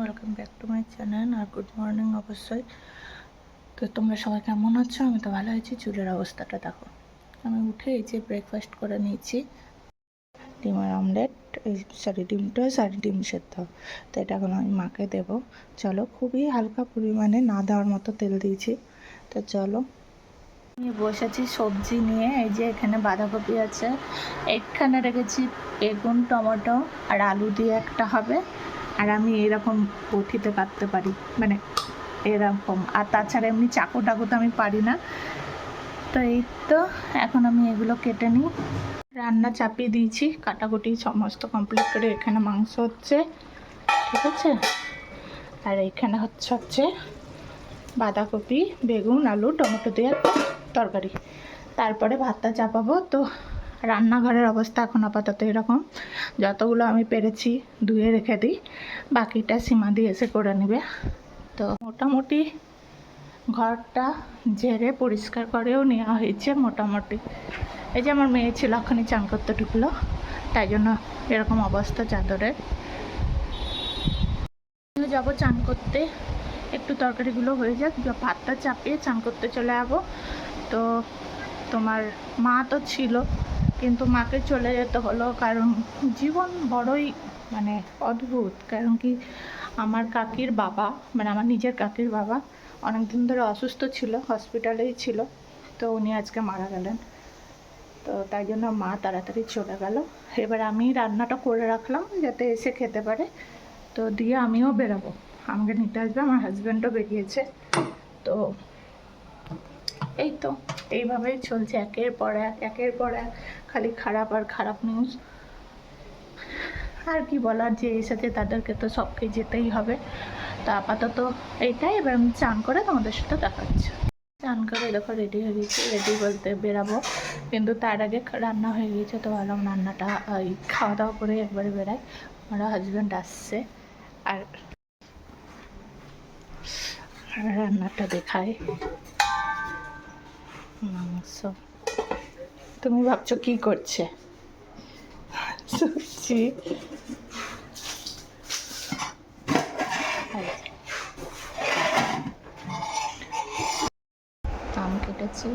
Welcome back to my channel. আর good morning অবশ্যই। তো তোমরা সবাই কেমন আছো? আমি তো ভালো আছি। চুলের অবস্থাটা দেখো। আমি উঠে এই যে ব্রেকফাস্ট করে নিয়েছি, ডিমের অমলেট, ডিম সেদ্ধ। তো এটা এখন আমি মাকে দেবো। চলো, খুবই হালকা পরিমাণে, না দেওয়ার মতো তেল দিয়েছি। তো চলো, আমি বসেছি সবজি নিয়ে। এই যে এখানে বাঁধাকপি আছে, এখানে রেখেছি বেগুন, টমেটো আর আলু দিয়ে একটা হবে। আর আমি এরকম বটিতে কাটতে পারি, মানে এরকম। আর তাছাড়া এমনি চাকু টাকু তো আমি পারি না। তো এই তো এখন আমি এগুলো কেটে নিই। রান্না চাপিয়ে দিয়েছি, কাটাকুটি সমস্ত কমপ্লিট করে। এখানে মাংস হচ্ছে, ঠিক আছে। আর এখানে হচ্ছে বাঁধাকপি, বেগুন, আলু, টমেটো দিয়ে তরকারি। তারপরে ভাতটা চাপাবো। তো রান্নাঘরের অবস্থা এখন আপাতত এরকম। যতগুলো আমি পেরেছি ধুয়ে রেখে দিই, বাকিটা সীমা দিয়ে এসে করে নেবে। তো মোটামুটি ঘরটা ঝেড়ে পরিষ্কার করেও নেওয়া হয়েছে মোটামুটি। এই যে আমার মেয়ে ছিল, এখনই চান করতে ঢুকলো, তাই জন্য এরকম অবস্থা চাদরের। যাবো চান করতে, একটু তরকারিগুলো হয়ে যাক, ভাতটা চাপিয়ে চান করতে চলে যাবো। তো তোমার মা তো ছিল, কিন্তু মাকে চলে যেতে হলো, কারণ জীবন বড়ই মানে অদ্ভুত। কারণ কি, আমার কাকির বাবা, মানে আমার নিজের কাকির বাবা অনেক দিন ধরে অসুস্থ ছিল, হসপিটালেই ছিল। তো উনি আজকে মারা গেলেন। তো তাই জন্য মা তাড়াতাড়ি চলে গেল। এবার আমি রান্নাটা করে রাখলাম যাতে এসে খেতে পারে। তো দিয়ে আমিও বেরাবো, আমাকে নিতে আসবে, আমার হাজব্যান্ডও বেরিয়েছে। তো এই তো এইভাবেই চলছে, একের পর এক খালি খারাপ আর খারাপ নিউজ। আর কি বলার, যে এসেছে তাদেরকে তো সবকে যেতেই হবে। তো আপাতত এইটাই। এবার আমি চান করে তোমাদের সাথে দেখাচ্ছি। চান করে দেখো রেডি হয়ে গেছি, রেডি বলতে বেরাবো, কিন্তু তার আগে রান্না হয়ে গেছে। তো ভাবলাম রান্নাটা খাওয়া দাওয়া করে একবারে বেরাই। আমার হাজব্যান্ড আসছে, আর রান্নাটা দেখায়। মাংস। তুমি ভাবছো কি করছে? সবজি আম কেটেছি,